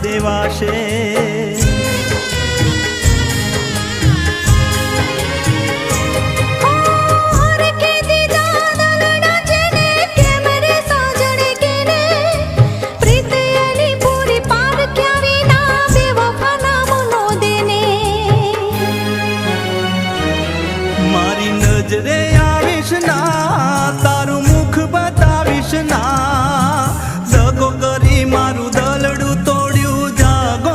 દેવાશે મારી નજરે આવીશ ના તારું મુખ બતાવીશ ના દગો કરી મારું દલડું તોડ્યું જાગો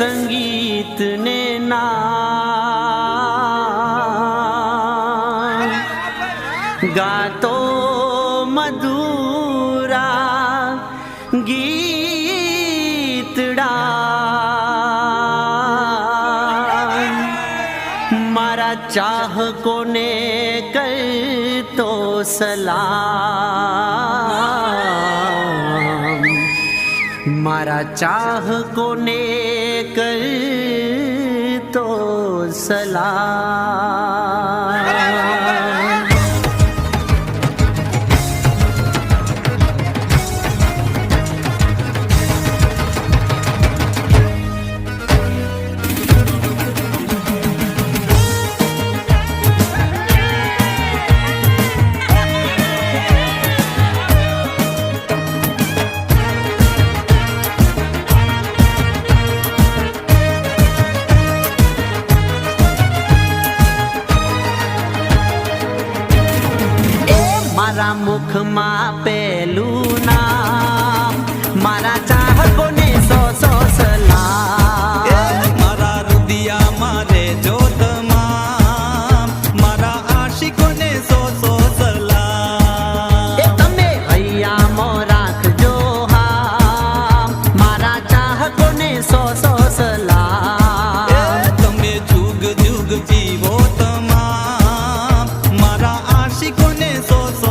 संगीत ने नाम गातो मधुरा गीतड़ा मारा चाहको ने कर तो सलाम मारा चाहको ने कर तो सलाम। मारा मुख मां पेलू नाम मारा चाहको ने सो सो सलाम मारा रुदिया मारे जोत मां मारा आशिको ने सो सो सलाम तमे हैया मो राखजो हाम मारा चाहको ने सो सो सलाम तमे जुग जुग जीवो तमाम मारा आशिको ने सो सो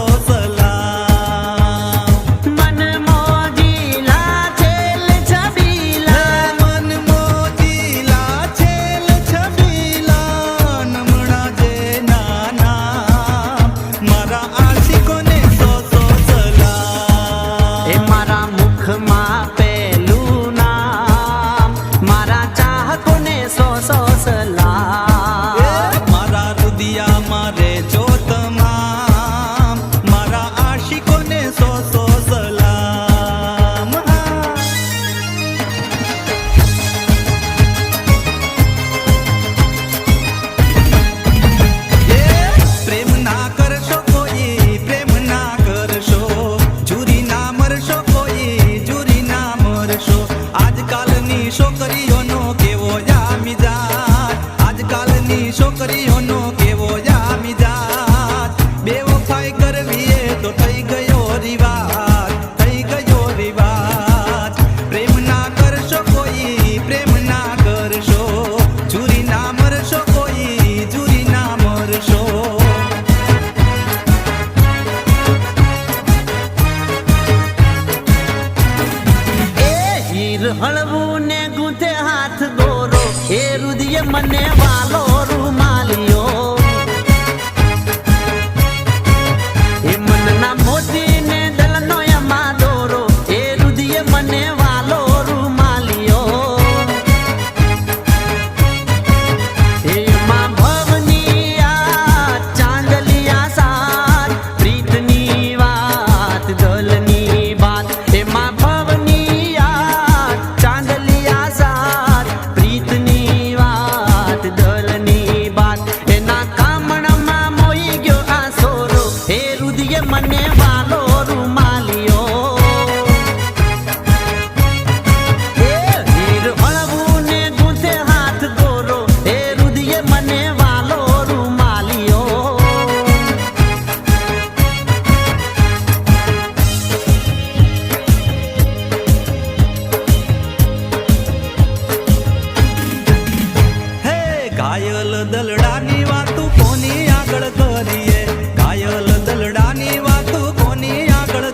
છોકરીઓનો કેવો જામી જાત બેવફાઈ કરવી એ તો થઈ ગયો રિવાજ થઈ ગયો રિવાજ પ્રેમ ના કરશો કોઈ પ્રેમ ના કરશો ચૂરી ના મરશો કોઈ ચૂરી ના મરશો હીર હળવું ને ગૂંથે હાથ દોરો એ રુદિય મને વાલો રૂમાલિયો એ મનના મોતી ને દલનો એમાં દોરો એ રુદિય મને વાલો રૂમાલિયો એમાં ભવની આ ચાંદલિયા સાત પ્રીતની વાત દલની વાત એમાં ભવની આ ચાંદલિયા સાત પ્રીતની વાત દલની વાત એના કામણમાં મોઈ ગયો આ સોરો એ રુદિય મને વાલો રૂમાલિયો એ હીર હળવું ને ગૂંથે હાથ દોરો એ રુદિય મને વાલો રૂમાલિયો હે ઘાયલ દલડાની વાતું કોની આગળ કરીએ ઘાયલ દલડાની વાતું કોની આગળ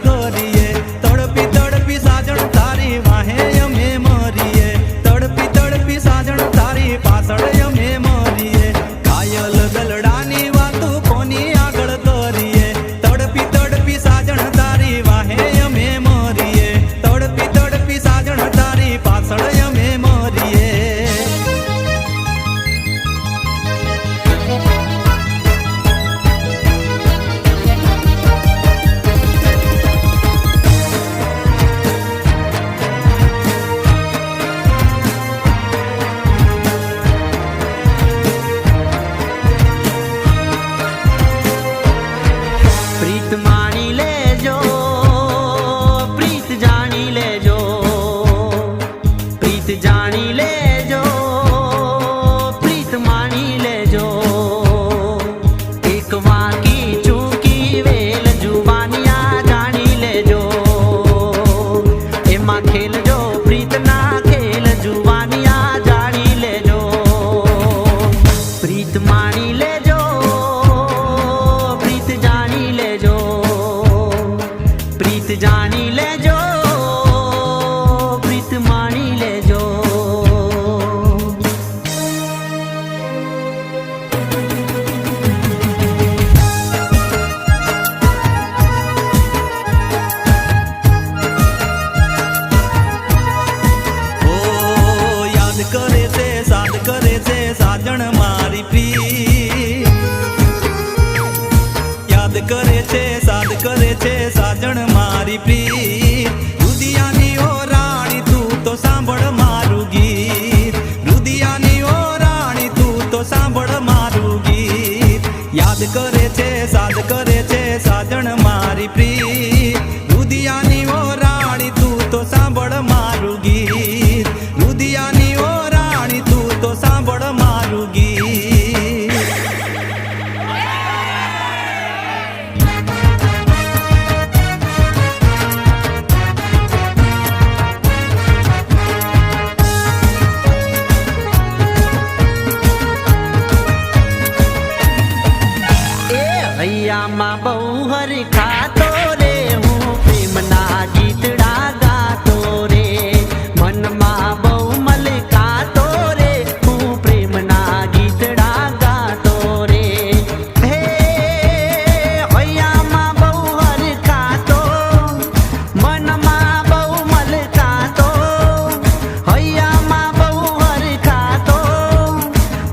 પ્રીત જાણી લેજો, પ્રીત માણી લેજો. કરે છે સાદ કરે છે સાજણ મારી પ્રી, યાદ કરે છે સાદ કરે છે સાજણ મારી પ્રી. રુદિયાની ઓ રાણી તું તો સાંભળ મારું ગીત, રુદિયાની ઓ રાણી તું તો સાંભળ મારું ગીત. યાદ કરે છે સાદ કરે છે સાજણ મારી પ્રી, રુદિયાની ઓ રાણી તું તો સાંભળ મારું ગીત, રુદિયાની ઓ રાણી તું તો સાંભળ મારું ગીત. હૈયામાં બહુ હરખાતો રે, હું પ્રેમના ગીતડા ગાતો રે. મનમાં બહુ મલકાતો રે, હું પ્રેમના ગીતડા ગાતો રે. હે હૈયામાં બહુ હરખાતો, મનમાં બહુ મલકાતો, હૈયામાં બહુ હરખાતો,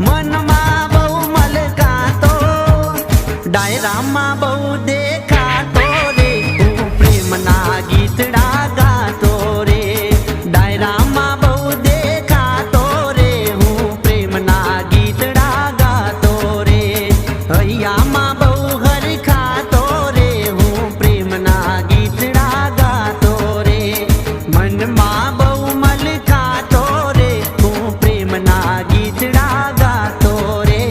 મનમાં બહુ મલકાતો, ડાયરામાં બહુ દેખાતો રે, હું પ્રેમના ગીતડા ગાતો રે. ડાયરામાં બહુ દેખાતો રે, હું પ્રેમના ગીતડા ગાતો રે. હૈયામાં બહુ હરખાતો રે, હું પ્રેમના ગીતડા ગાતો રે. મનમાં બહુ મલકાતો રે, હું પ્રેમના ગીતડા ગાતો રે.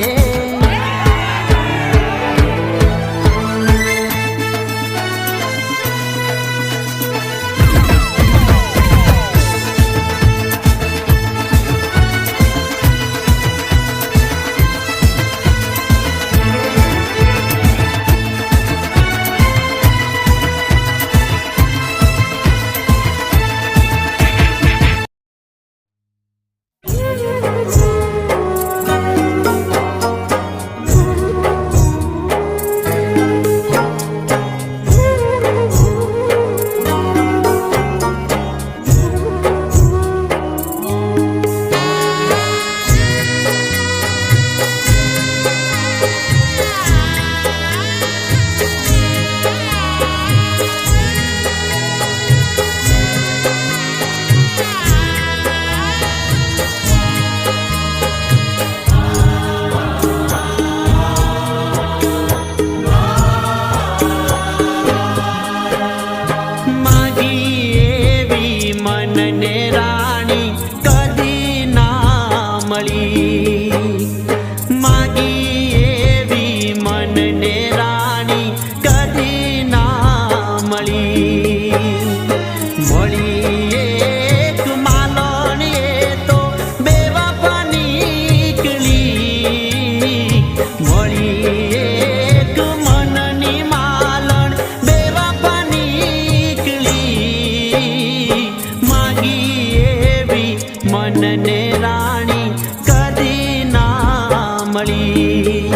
મનને રાણી કદી ના મળી,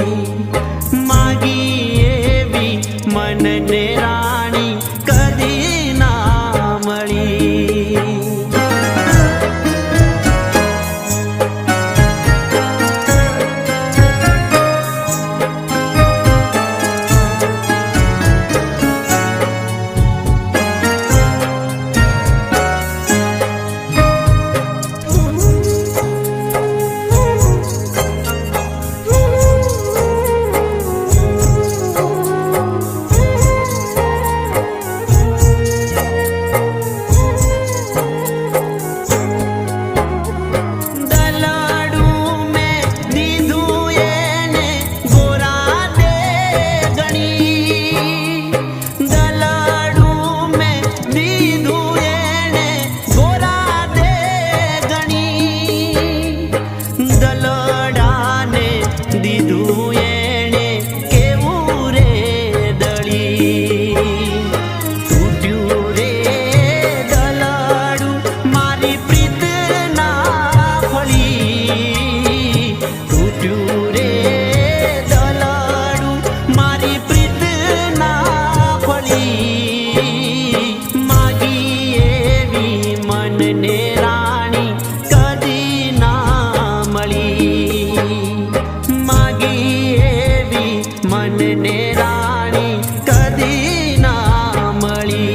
માગી એવી મનને રાણી કદી ના મળી. દીધું એણે કેવું રે દળી, તૂટ્યું માગી એવી મનને રાણી કદી ના મળી. માગી એવી મનને રાણી કદી ના મળી.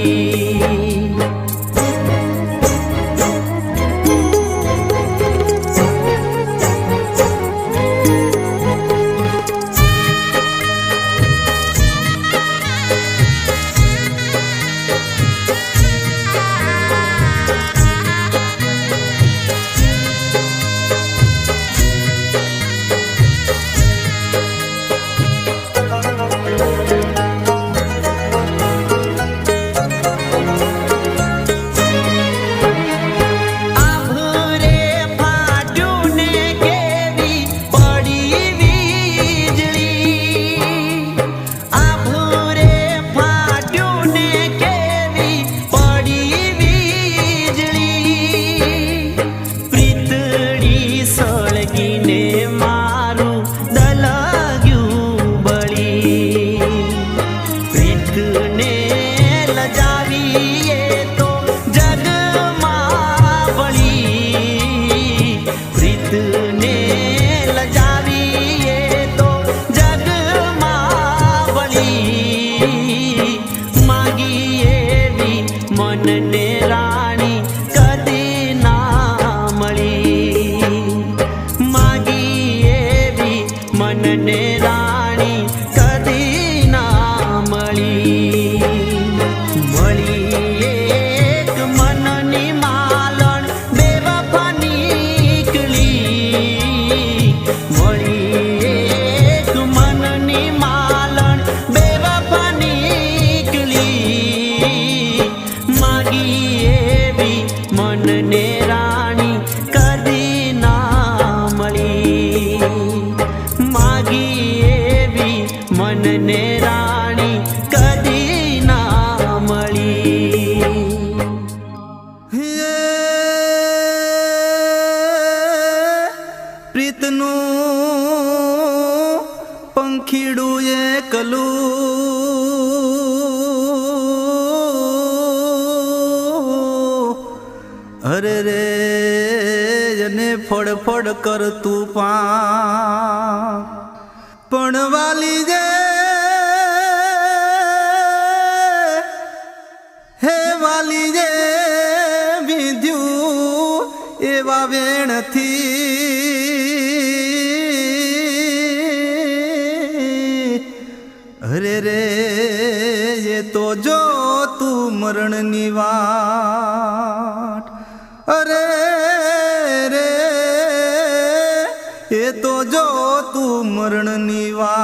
મનને રાણી કદી ના મળી. માગી એવી મનને રાણી કદી ના મળી. મળી એક મનની માલણ બેવફા નીકળી. મળી એક મનની માલણ બેવફા નીકળી. માગી એવી મનને રાણી કદી ના મળી. માગી એવી મનને રાણી કદી ના મળી. પ્રીતનું પંખીડું એકલું અરે રે એને ફડફડ કરતું પાંખ પણ વાલી જે હે વાલી જે વિધ્યું એવા વેણથી અરે રે એ તો જો તું મરણની વાટ અરે રે એ તો જો તું મરણની વાટ.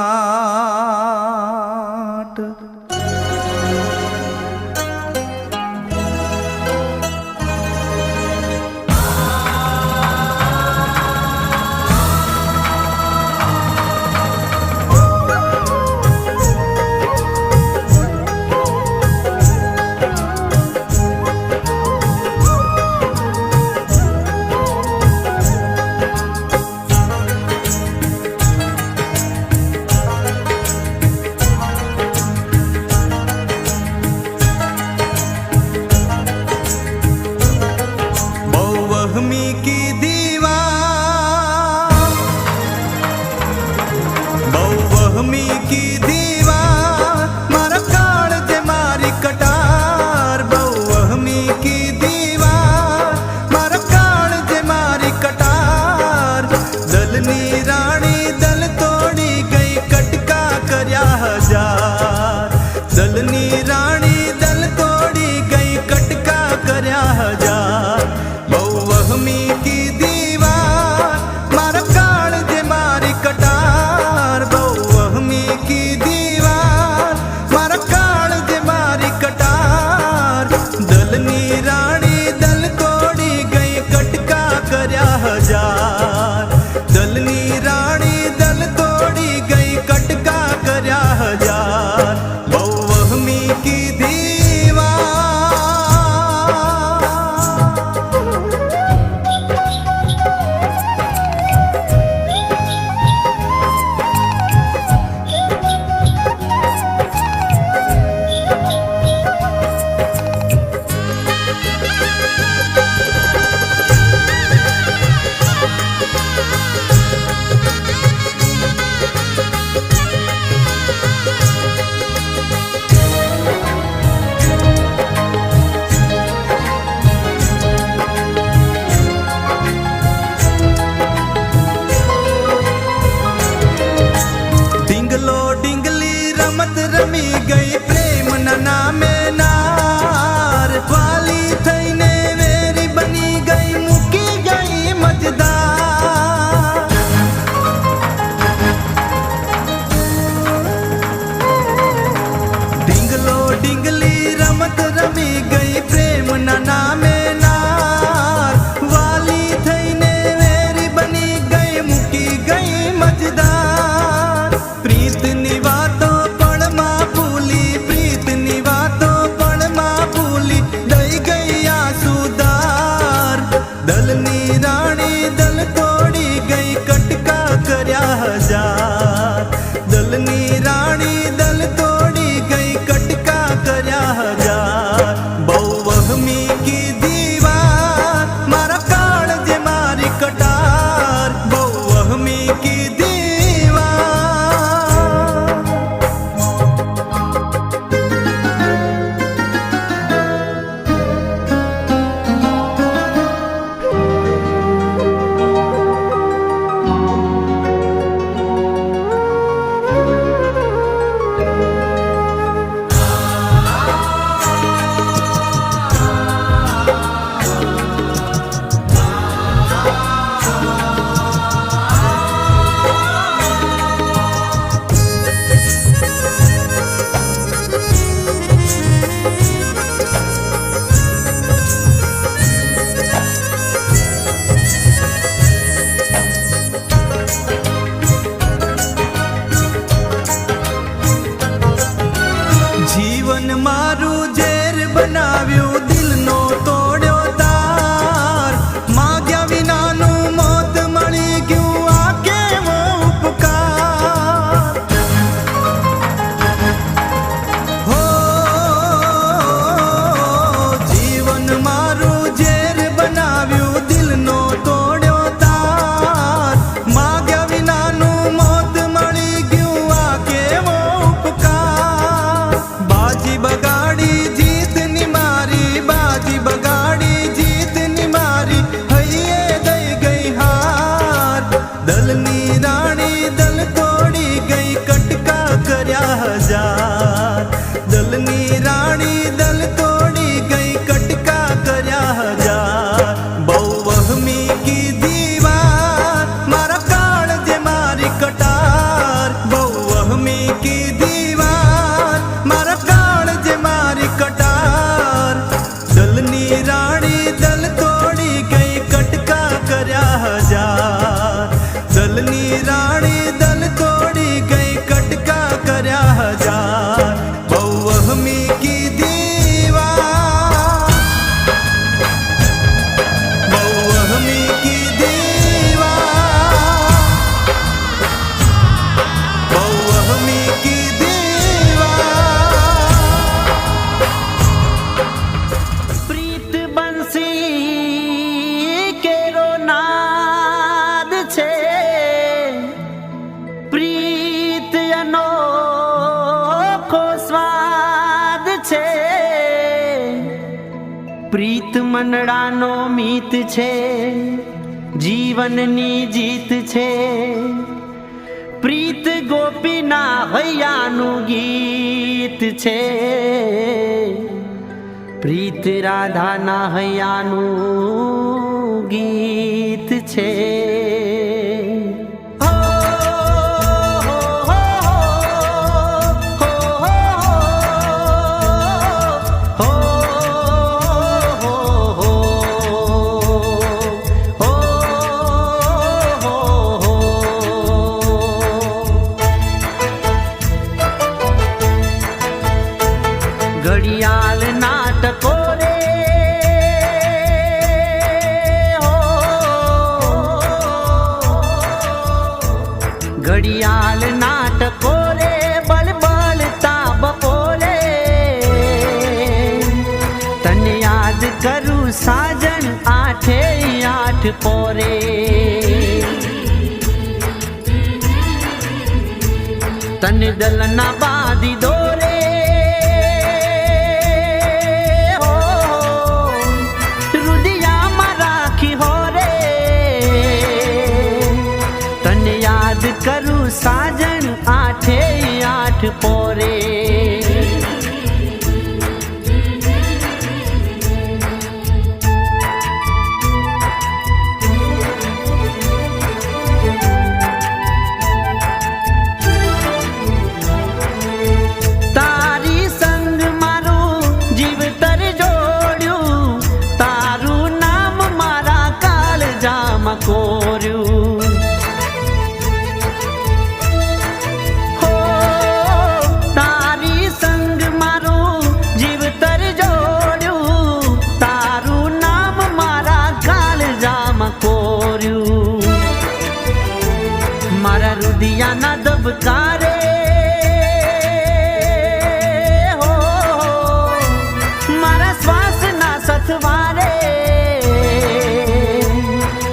પ્રીત મનડાનો મીત છે, જીવનની જીત છે. પ્રીત ગોપીના હૈયાનું ગીત છે, પ્રીત રાધાના હૈયાનું ગીત છે. ઘડિયાળ નાટકો રે ઘડિયાળ નાટકો રે બળબળતા બપોરે તને યાદ કરું સાજન આઠે આઠ પોરે. તને દલના બાંધી દોરે કરું સાજન આઠે આઠ પોરે. તારી સંગ મારું જીવતર જોડ્યું, તારું નામ મારા કાળજામાં કોર્યું. મારા રુદિયાના દબકારે હો, મારા શ્વાસના સથવારે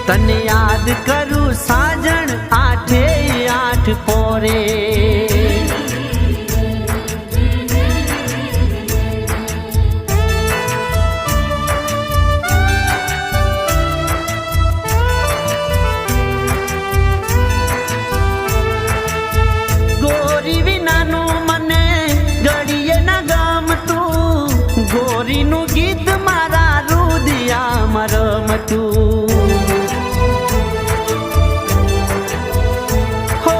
તને યાદ કરું સાજણ આઠે આઠ પોરે. ગોરીનું ગીત મારા રુદિયામાં રમતું, હો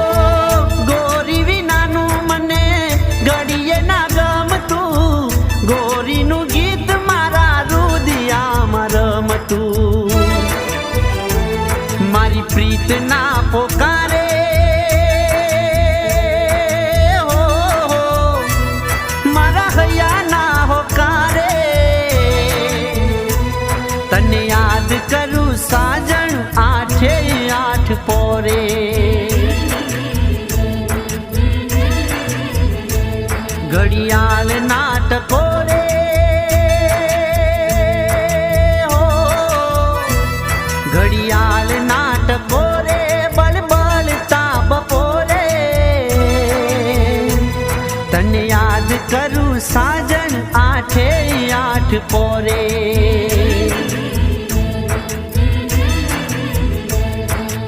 ગોરી વિનાનું મને ઘડીએ ના ગમતું. ગોરીનું ગીત મારા રુદિયામાં રમતું. મારી પ્રીત ના પોકારે મારા હૈયાના હોકારે તને યાદ કરું સાજણ આઠે આઠ પોરે. ઘડિયાળ નાટકો રે ઘડિયાળ નાટકો રે બળબળતા બપોરે તને યાદ કરું સાજન આઠે આઠ પોરે.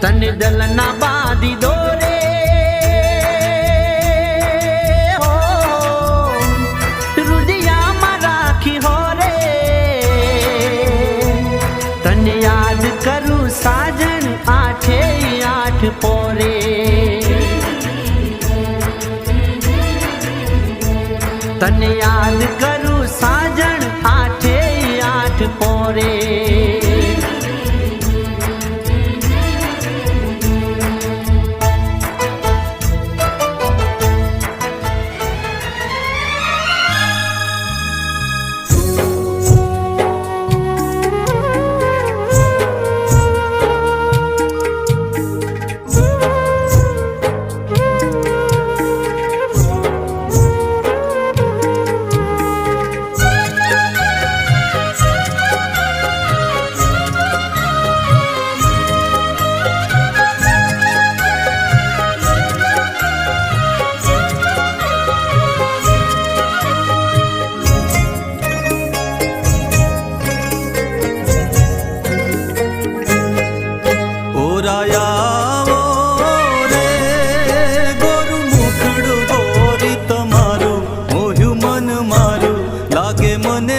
તને દલના બાંધી દોરે રુદિયામાં રાખી હો રે. તને યાદ કરું સાજન આઠે આઠ પોરે. તને યાદ કરું સાજણ આઠે આઠ પોરે.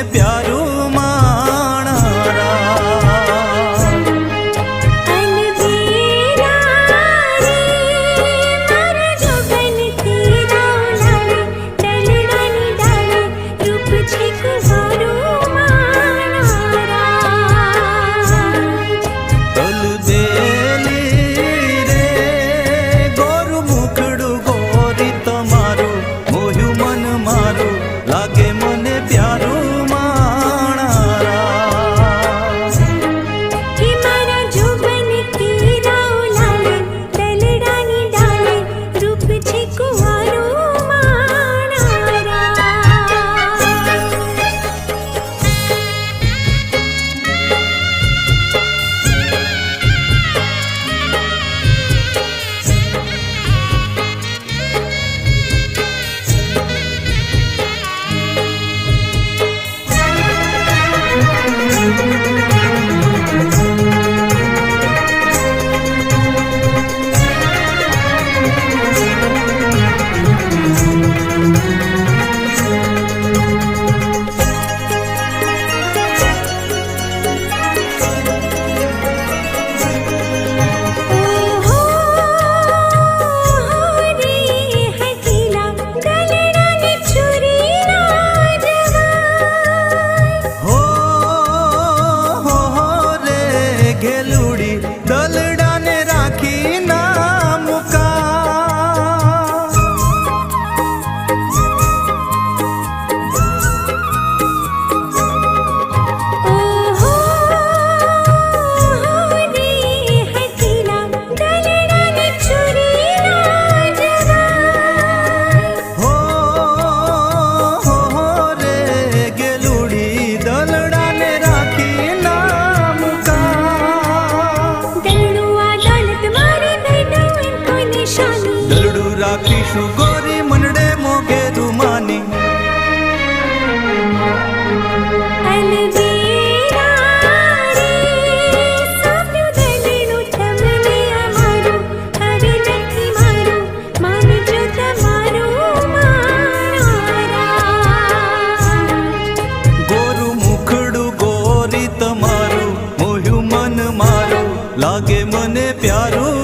પ્યારું માણારા લાગે મને પ્યારું ઘેલુડી દલડાને રાખી ના મુકા હો રે ઘેલુડી દલડાને રાખી ના દલડું રાખીશું ગોરી મનડે મોગે રૂમાની ગોરું મુખડું ગોરી તમારું મોહ્યું મન મારું લાગે મને પ્યારું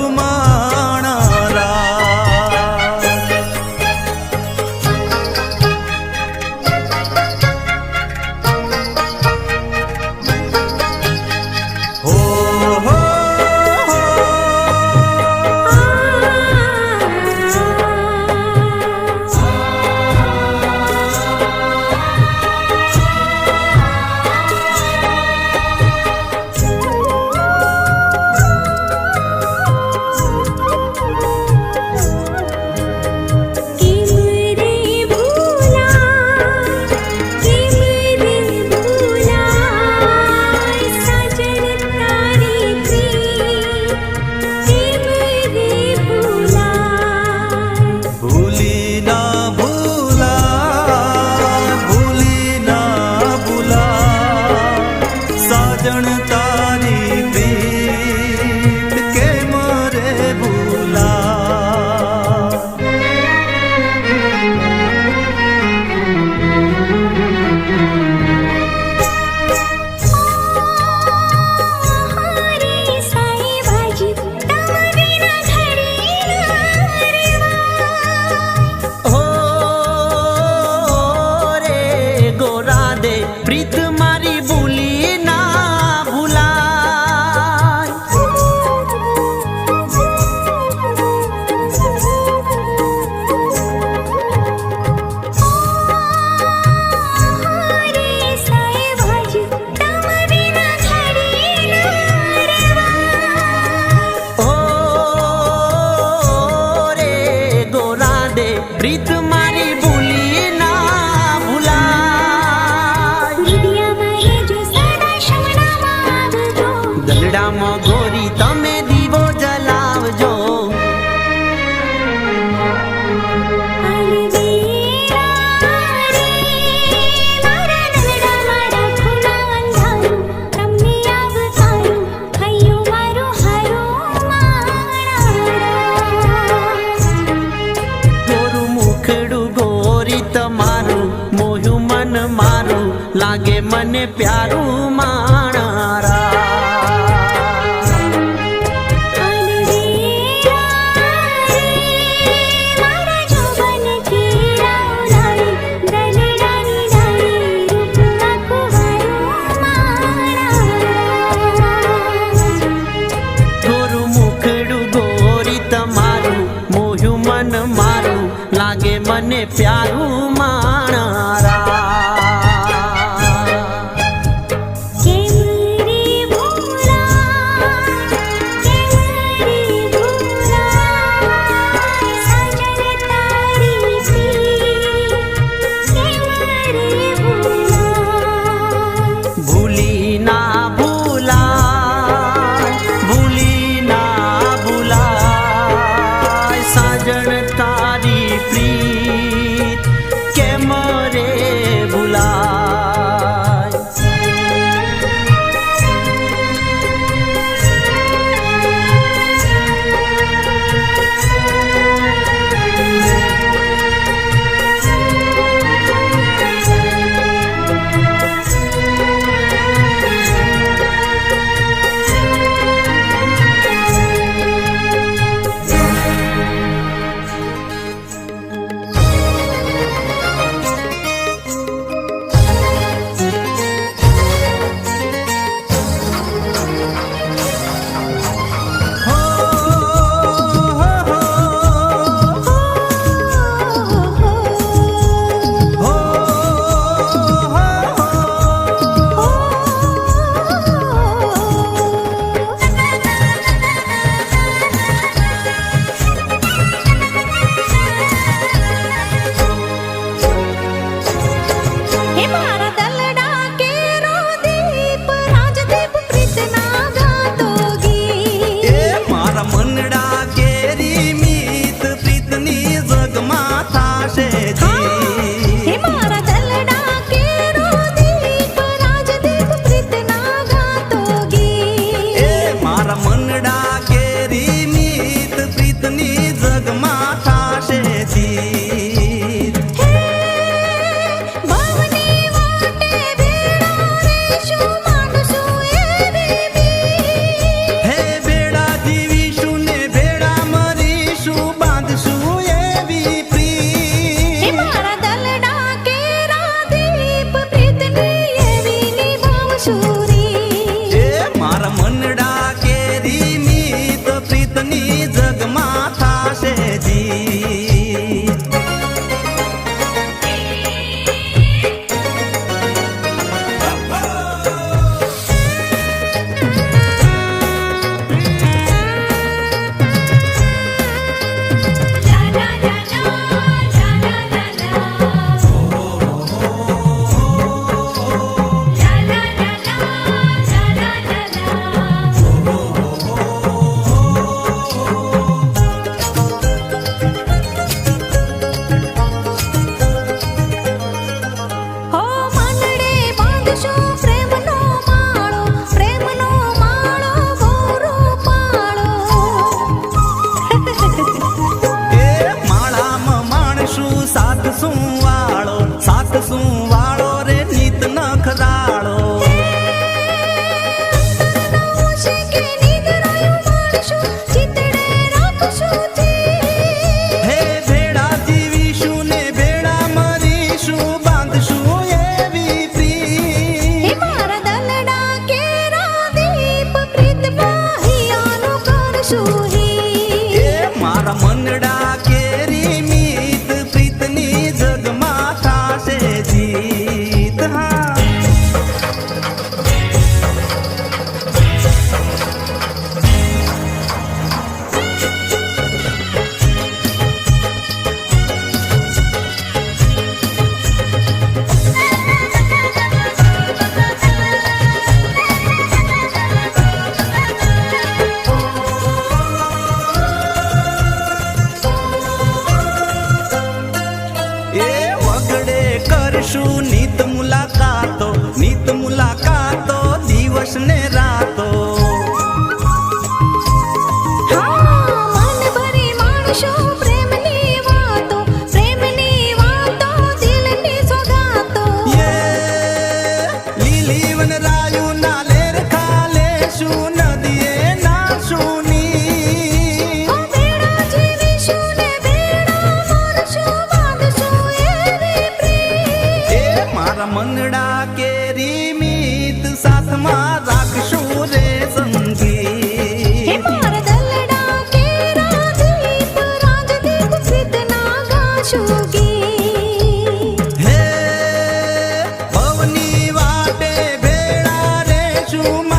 લાગે મને પ્યારું માણારા લાગે મને પ્યારું માણારા ભૂલી ના ભૂલાય ભૂલી ના ભૂલાય સાજણ તારી પ્રીત કેમ રે ભૂલાય દલડા કેરી મીત સાથમાં રાખશું રે સંગી. હે મારા દલડા કેરા દીપ રાજદીપ પ્રીતના ગાશું ગીત. હે ભવની વાટે ભેળા રેશું